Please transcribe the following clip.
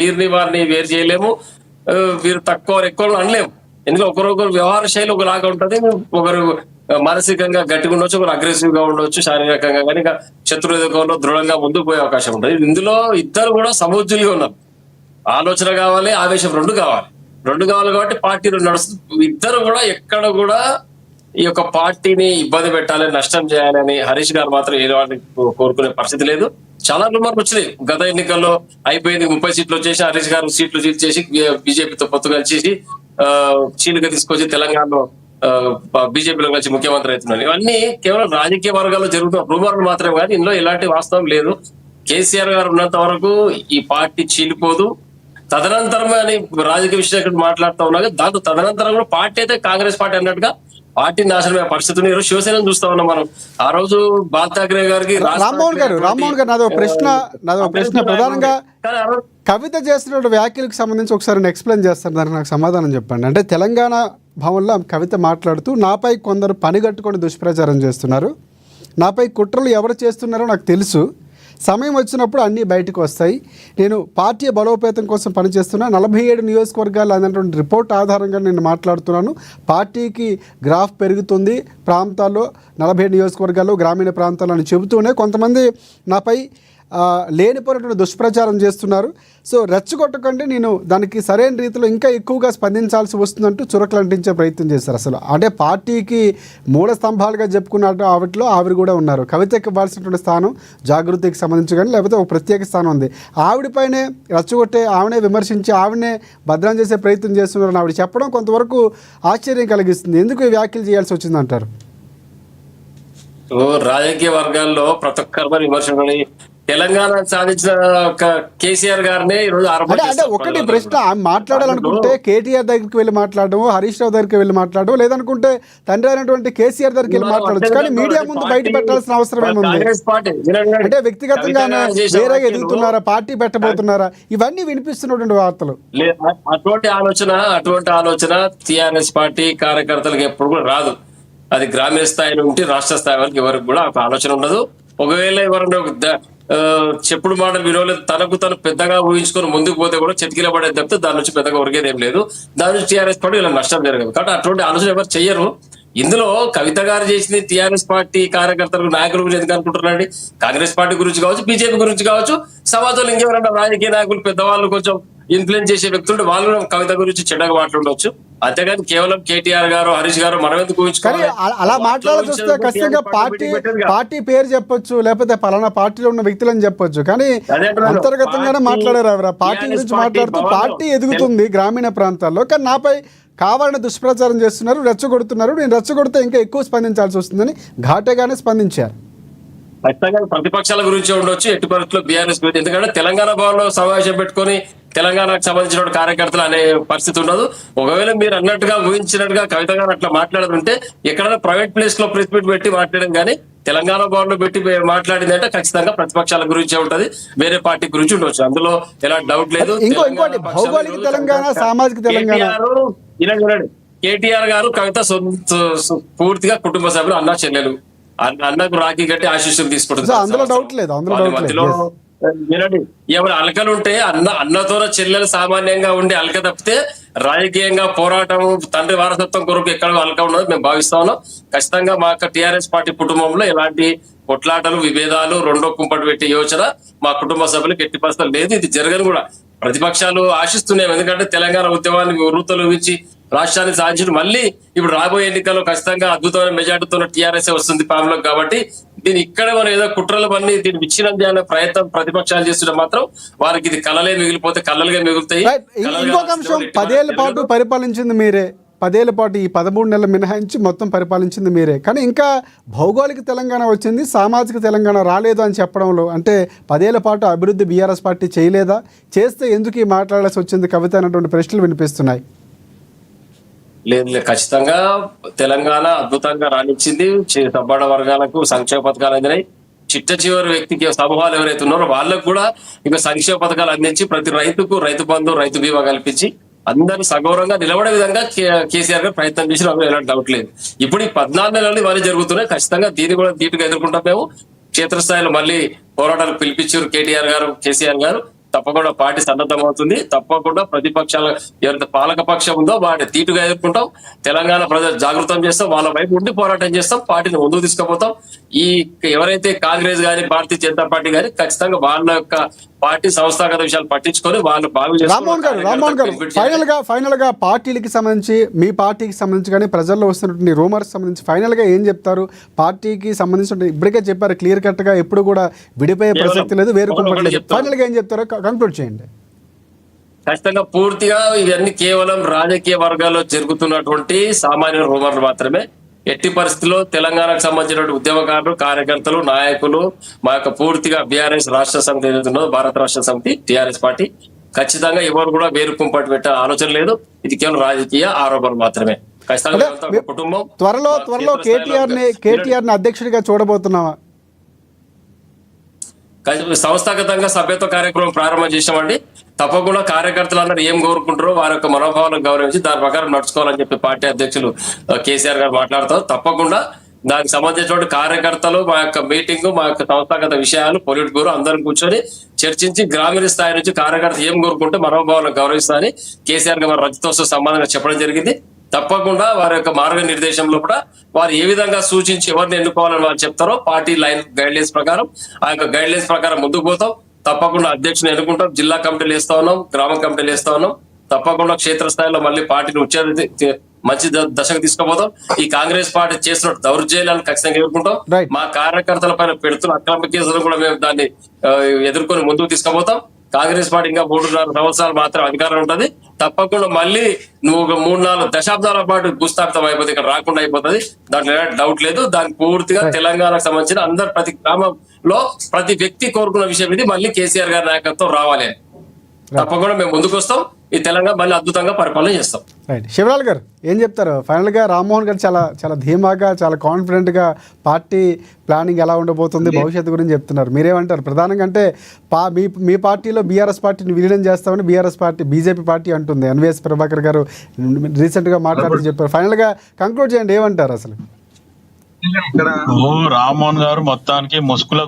వీరిని వారిని వేరు చేయలేము. వీరు తక్కువ ఎక్కువ అనలేము. ఎందుకంటే ఒకరొకరు వ్యవహార శైలి ఒకలాగా ఉంటది. ఒకరు మానసికంగా గట్టిగా ఉండొచ్చు, ఒకరు అగ్రెసివ్ గా ఉండొచ్చు, శారీరకంగా కానీ శత్రుయుధంలో దృఢంగా ముందుకు పోయే అవకాశం ఉంటుంది. ఇందులో ఇద్దరు కూడా సమూర్జులుగా ఉన్నారు. ఆలోచన కావాలి, ఆవేశం రెండు కావాలి. రెండు కావాలి కాబట్టి పార్టీ నడుస్తుంది. ఇద్దరు కూడా ఎక్కడ కూడా ఈ యొక్క పార్టీని ఇబ్బంది పెట్టాలి, నష్టం చేయాలని హరీష్ గారు మాత్రం ఏ కోరుకునే పరిస్థితి లేదు. చాలా రూమర్లు వచ్చినాయి. గత ఎన్నికల్లో అయిపోయింది, 30 సీట్లు వచ్చేసి హరీష్ గారు సీట్లు చేసి బీజేపీతో పొత్తు కలిసి చీలుగా తీసుకొచ్చి తెలంగాణలో బీజేపీలో కలిసి ముఖ్యమంత్రి అవుతున్నారు. ఇవన్నీ కేవలం రాజకీయ వర్గాల్లో జరుగుతున్న రూమర్లు మాత్రమే కానీ ఇందులో ఎలాంటి వాస్తవం లేదు. కేసీఆర్ గారు ఉన్నంత వరకు ఈ పార్టీ చీలిపోదు. తదనంతరమే అని రాజకీయ విశ్లేషకుడు మాట్లాడుతూ ఉన్నా, దాంతో తదనంతరం కూడా పార్టీ అయితే కాంగ్రెస్ పార్టీ అన్నట్టుగా పార్టీ నాశనమే పరిస్థితి. ఈరోజు శివసేన చూస్తా ఉన్నాం మనం. ఆ రోజు బాల్ ఠాక్రే గారికి రామ్మోహన్ గారు నాదో ప్రశ్న ప్రధానంగా కవిత చేస్తున్న వ్యాఖ్యలకు సంబంధించి ఒకసారి ఎక్స్ప్లెయిన్ చేస్తారు, దానికి నాకు సమాధానం చెప్పండి. అంటే తెలంగాణ భవన్లో కవిత మాట్లాడుతూ నాపై కొందరు పనిగట్టుకొని దుష్ప్రచారం చేస్తున్నారు, నాపై కుట్రలు ఎవరు చేస్తున్నారో నాకు తెలుసు, సమయం వచ్చినప్పుడు అన్నీ బయటకు వస్తాయి, నేను పార్టీ బలోపేతం కోసం పనిచేస్తున్నా, 47 నియోజకవర్గాలు అనేటువంటి రిపోర్ట్ ఆధారంగా నేను మాట్లాడుతున్నాను, పార్టీకి గ్రాఫ్ పెరుగుతుంది ప్రాంతాల్లో 47 నియోజకవర్గాల్లో గ్రామీణ ప్రాంతాల్లో అని చెబుతూనే కొంతమంది నాపై లేనిపోయినటువంటి దుష్ప్రచారం చేస్తున్నారు. సో రెచ్చగొట్టకండి, నేను దానికి సరైన రీతిలో ఇంకా ఎక్కువగా స్పందించాల్సి వస్తుందంటూ చురకలు అంటించే ప్రయత్నం చేశారు. అసలు అంటే పార్టీకి మూల స్తంభాలుగా చెప్పుకున్నట్టు ఆవిడలో ఆవిడ కూడా ఉన్నారు. కవితకి ఇవ్వాల్సినటువంటి స్థానం జాగృతికి సంబంధించి కానీ లేకపోతే ఒక ప్రత్యేక స్థానం ఉంది. ఆవిడపైనే రెచ్చగొట్టే, ఆవిడనే విమర్శించి ఆవిడనే భద్రం చేసే ప్రయత్నం చేస్తున్నారని ఆవిడ చెప్పడం కొంతవరకు ఆశ్చర్యం కలిగిస్తుంది. ఎందుకు ఈ వ్యాఖ్యలు చేయాల్సి వచ్చిందంటారు? రాజకీయ వర్గాల్లో ప్రతి ఒక్కరి విమర్శలని తెలంగాణ సాధించిన కేసీఆర్ గారినే ఈరోజు అంటే ఒకటి ప్రశ్న, మాట్లాడాలనుకుంటే కేటీఆర్ దగ్గరికి వెళ్ళి మాట్లాడడం, హరీష్ రావు దగ్గరికి వెళ్ళి మాట్లాడడం, లేదనుకుంటే తండ్రి అయినటువంటి కేసీఆర్ దగ్గరికి వెళ్ళి మాట్లాడచ్చు. కానీ మీడియా ముందు బయట పెట్టాల్సిన అవసరం ఏముంది? అంటే వ్యక్తిగతంగా వేరేగా ఎదుగుతున్నారా, పార్టీ పెట్టబోతున్నారా, ఇవన్నీ వినిపిస్తున్నటువంటి వార్తలు. అటువంటి ఆలోచన టీఆర్ఎస్ పార్టీ కార్యకర్తలకు ఎప్పుడు కూడా రాదు. అది గ్రామీణ స్థాయి నుండి రాష్ట్ర స్థాయి వరకు ఎవరికి కూడా ఒక ఆలోచన ఉండదు. ఒకవేళ ఎవరన్నా చెప్పుడు మాటలు వినోలేదు, తనకు తను పెద్దగా ఊహించుకొని ముందుకు పోతే కూడా చెతికిల పడేది తప్పితే దాని నుంచి పెద్దగా ఒరిగేది ఏం లేదు. దాని నుంచి టీఆర్ఎస్ పార్టీ ఇలా నష్టం జరగదు. కాబట్టి అటువంటి ఆలోచన ఎవరు చెయ్యరు. ఇందులో కవిత గారు చేసింది టీఆర్ఎస్ పార్టీ కార్యకర్తలకు, నాయకుల గురించి ఎందుకు అనుకుంటున్నారండి? కాంగ్రెస్ పార్టీ గురించి కావచ్చు, బీజేపీ గురించి కావచ్చు, సమాజంలో ఇంకెవరైనా రాజకీయ నాయకులు పెద్దవాళ్ళు కొంచెం ఇన్ఫ్లుయెన్స్ చేసే వ్యక్తులు వాళ్ళు కవిత గురించి చెడ్డగా మాట్లాడవచ్చు. అంతేగాని కేవలం కేటీఆర్ గారు, హరీష్ గారు మనం ఎందుకు ఊహించుకోవాలి? అలా మాట్లాడాల్సి వస్తే ఖచ్చితంగా పార్టీ పేరు చెప్పొచ్చు, లేకపోతే పలానా పార్టీలో ఉన్న వ్యక్తులని చెప్పొచ్చు. కానీ అంతర్గతంగానే మాట్లాడారు ఎవరు పార్టీ గురించి మాట్లాడుతూ పార్టీ ఎదుగుతుంది గ్రామీణ ప్రాంతాల్లో, కానీ నాపై కావాలని దుష్ప్రచారం చేస్తున్నారు, రెచ్చగొడుతున్నారు, నేను రెచ్చగొడితే ఇంకా ఎక్కువ స్పందించాల్సి వస్తుందని ఘాటేగానే స్పందించారు. ఖచ్చితంగా ప్రతిపక్షాల గురించి ఉండొచ్చు, ఎట్టి పరిస్థితుల్లో బీఆర్ఎస్ గురించి. ఎందుకంటే తెలంగాణ భవన్లో సమావేశం పెట్టుకొని తెలంగాణకు సంబంధించిన కార్యకర్తలు అనే పరిస్థితి ఉండదు. ఒకవేళ మీరు అన్నట్టుగా ఊహించినట్టుగా కవిత గారు అట్లా మాట్లాడుతుంటే ఎక్కడైనా ప్రైవేట్ ప్లేస్ లో ప్రెస్ మీట్ పెట్టి మాట్లాడడం కానీ తెలంగాణ భవన్ లో పెట్టి మాట్లాడిందంటే ఖచ్చితంగా ప్రతిపక్షాల గురించే ఉంటది, వేరే పార్టీ గురించి ఉండొచ్చు. అందులో ఎలాంటి డౌట్ లేదు. భౌగోళిక తెలంగాణ, సామాజిక తెలంగాణ. కేటీఆర్ గారు కవిత పూర్తిగా కుటుంబ సభ్యులు, అన్నా చెల్లెలు. అన్నకు రాఖీ కట్టి ఆశీస్సులు తీసుకుంటుంది. అందులో డౌట్ లేదు. మధ్యలో వినండి, ఎవరు అలకలు ఉంటే అన్నతో చెల్లెలు సామాన్యంగా ఉండే అలక తప్పితే రాజకీయంగా పోరాటం, తండ్రి వారసత్వం కొరకు ఎక్కడ అలక ఉండదు మేము భావిస్తా ఉన్నాం. ఖచ్చితంగా మా టీఆర్ఎస్ పార్టీ కుటుంబంలో ఎలాంటి కొట్లాటలు, విభేదాలు, రెండో కుంపటి పెట్టే యోచన మా కుటుంబ సభ్యులకు ఎట్టి పరిస్థితులు లేదు. ఇది జరగని కూడా ప్రతిపక్షాలు ఆశిస్తున్నాయి. ఎందుకంటే తెలంగాణ ఉద్యమాన్ని వృత్తులు ఇచ్చి రాష్ట్రాన్ని సాధించడం, మళ్ళీ ఇప్పుడు రాబోయే ఎన్నికల్లో ఖచ్చితంగా అద్భుతమైన మెజార్టీతో టీఆర్ఎస్ వస్తుంది పాములకు. కాబట్టి దీని ఇక్కడ మనం ఏదో కుట్రలు పని దీన్ని విచ్ఛిన్నం చేయాలనే ప్రయత్నం ప్రతిపక్షాలు చేస్తుంటే మాత్రం వారికి ఇది కళలే మిగిలిపోతే కళలుగా మిగులుతాయి. ఇంకొక అంశం, 10 ఏళ్ల పాటు పరిపాలించింది మీరే, 10 ఏళ్ల పాటు ఈ 13 నెలలు మినహాయించి మొత్తం పరిపాలించింది మీరే. కానీ ఇంకా భౌగోళిక తెలంగాణ వచ్చింది, సామాజిక తెలంగాణ రాలేదు అని చెప్పడంలో, అంటే 10 ఏళ్ల పాటు అభివృద్ధి బీఆర్ఎస్ పార్టీ చేయలేదా? చేస్తే ఎందుకు మాట్లాడాల్సి వచ్చింది కవిత అన్నటువంటి ప్రశ్నలు వినిపిస్తున్నాయి. లేదు, ఖచ్చితంగా తెలంగాణ అద్భుతంగా రాణించింది. సబ్బాడ వర్గాలకు సంక్షేమ పథకాలు అందినాయి. చిట్ట చివరి వ్యక్తికి సమూహాలు ఎవరైతే ఉన్నారో వాళ్ళకు కూడా ఇంకా సంక్షేమ పథకాలు అందించి ప్రతి రైతుకు రైతు బంధు, రైతు బీమా కల్పించి అందరూ సగౌరవంగా నిలబడే విధంగా కేసీఆర్ గారు ప్రయత్నం చేసి ఎలాంటి డౌట్ లేదు. ఇప్పుడు ఈ 14 నెలలు ఇవన్నీ జరుగుతున్నాయి. ఖచ్చితంగా దీన్ని కూడా ధీటుగా ఎదుర్కొంటాం. మేము క్షేత్రస్థాయిలో మళ్ళీ పోరాటాలు పిలిపించారు కేటీఆర్ గారు, కేసీఆర్ గారు. తప్పకుండా పార్టీ సన్నద్ధమవుతుంది. తప్పకుండా ప్రతిపక్షాల ఎవరైతే పాలక పక్షం ఉందో వాటిని తీటుగా ఎదుర్కొంటాం. తెలంగాణ ప్రజలు జాగృతం చేస్తాం, వాళ్ళ వైపు ఉండి పోరాటం చేస్తాం, పార్టీని ముందుకు తీసుకుపోతాం. ఈ ఎవరైతే కాంగ్రెస్ గాని భారతీయ జనతా పార్టీ గాని ఖచ్చితంగా వాళ్ళ యొక్క పార్టీ సంస్థాగత విషయాలు పట్టించుకొని వాళ్ళు బాగు రామ్మోహన్ గారు ఫైనల్ గా పార్టీలకి సంబంధించి మీ పార్టీకి సంబంధించి కానీ ప్రజల్లో వస్తున్నటువంటి రూమర్స్ సంబంధించి ఫైనల్ గా ఏం చెప్తారు? పార్టీకి సంబంధించి ఇప్పటికే చెప్పారు క్లియర్ కట్ గా ఎప్పుడు కూడా విడిపోయే ప్రసక్తి లేదు, వేరుకోవట్లేదు. ఫైనల్ గా ఏం చెప్తారో కంక్లూడ్ చేయండి. ఖచ్చితంగా పూర్తిగా ఇవన్నీ కేవలం రాజకీయ వర్గాల్లో జరుగుతున్నటువంటి సామాన్య రూమర్లు మాత్రమే. ఎట్టి పరిస్థితుల్లో తెలంగాణకు సంబంధించినటువంటి ఉద్యమకారులు, కార్యకర్తలు, నాయకులు, మా యొక్క పూర్తిగా బీఆర్ఎస్ రాష్ట్ర సమితి ఏదైతుందో భారత రాష్ట్ర సమితి టీఆర్ఎస్ పార్టీ ఖచ్చితంగా ఎవరు కూడా వేరు కుంపటి పెట్టే ఆలోచన లేదు. ఇది కేవలం రాజకీయ ఆరోపణలు మాత్రమే. ఖచ్చితంగా కుటుంబం త్వరలో కేటీఆర్ ని అధ్యక్షుడిగా చూడబోతున్నావా? సంస్థాగతంగా సభ్యత్వ కార్యక్రమం ప్రారంభం చేసామండి. తప్పకుండా కార్యకర్తలందరూ ఏం కోరుకుంటారో వారి యొక్క మనోభావాలను గౌరవించి దాని ప్రకారం నడుచుకోవాలని చెప్పి పార్టీ అధ్యక్షులు కేసీఆర్ గారు మాట్లాడతారు. తప్పకుండా దానికి సంబంధించినటువంటి కార్యకర్తలు మా యొక్క మీటింగ్, మా యొక్క సంస్థాగత విషయాలు, పొలిట్ బ్యూరో అందరం కూర్చొని చర్చించి గ్రామీణ స్థాయి నుంచి కార్యకర్త ఏం కోరుకుంటే మనోభావాలను గౌరవిస్తారని కేసీఆర్ గారు రజతోత్సవ సంబంధంగా చెప్పడం జరిగింది. తప్పకుండా వారి యొక్క మార్గనిర్దేశంలో కూడా వారు ఏ విధంగా సూచించి ఎవరిని ఎన్నుకోవాలని వారు చెప్తారో పార్టీ లైన్ గైడ్ లైన్స్ ప్రకారం ఆ యొక్క గైడ్ లైన్స్ ప్రకారం ముందుకు పోతాం. తప్పకుండా అధ్యక్షుని ఎన్నుకుంటాం, జిల్లా కమిటీలు వేస్తా ఉన్నాం, గ్రామ కమిటీలు వేస్తా ఉన్నాం. తప్పకుండా క్షేత్రస్థాయిలో మళ్ళీ పార్టీని మంచి దశకు తీసుకుపోతాం. ఈ కాంగ్రెస్ పార్టీ చేసిన దౌర్జన్యాలను ఖచ్చితంగా ఎదుర్కొంటాం. మా కార్యకర్తల పైన పెడుతున్న అక్రమ కేసులు కూడా మేము దాన్ని ఎదుర్కొని ముందుకు తీసుకుపోతాం. కాంగ్రెస్ పార్టీ ఇంకా 3.5 సంవత్సరాలు మాత్రం అధికారం ఉంటది. తప్పకుండా మళ్ళీ నువ్వు 3-4 దశాబ్దాల పాటు భూస్థాపితం అయిపోతుంది, ఇక్కడ రాకుండా అయిపోతుంది. దాంట్లో డౌట్ లేదు. దానికి పూర్తిగా తెలంగాణకు సంబంధించిన అందరు ప్రతి గ్రామంలో ప్రతి వ్యక్తి కోరుకున్న విషయం ఇది, మళ్ళీ కేసీఆర్ గారి నాయకత్వం రావాలి. తప్పకుండా మేము ముందుకు వస్తాం. ఈ తెలంగాణ మళ్ళీ అద్భుతంగా పరిపాలన చేస్తాం. రైట్, శివలాల్ గారు ఏం చెప్తారు? ఫైనల్ గా రామ్మోహన్ గారు చాలా ధీమాగా, చాలా కాన్ఫిడెంట్ గా పార్టీ ప్లానింగ్ ఎలా ఉండబోతుంది భవిష్యత్తు గురించి చెప్తున్నారు. మీరేమంటారు? ప్రధానంగా అంటే మీ పార్టీలో బీఆర్ఎస్ పార్టీని విలీనం చేస్తామని బీజేపీ పార్టీ అంటుంది. ఎన్వీఎస్ ప్రభాకర్ గారు రీసెంట్ గా మాట్లాడుతూ చెప్పారు. ఫైనల్ గా కంక్లూడ్ చేయండి, ఏమంటారు అసలు? రామ్మోహన్ గారు మొత్తానికి ముసుగుల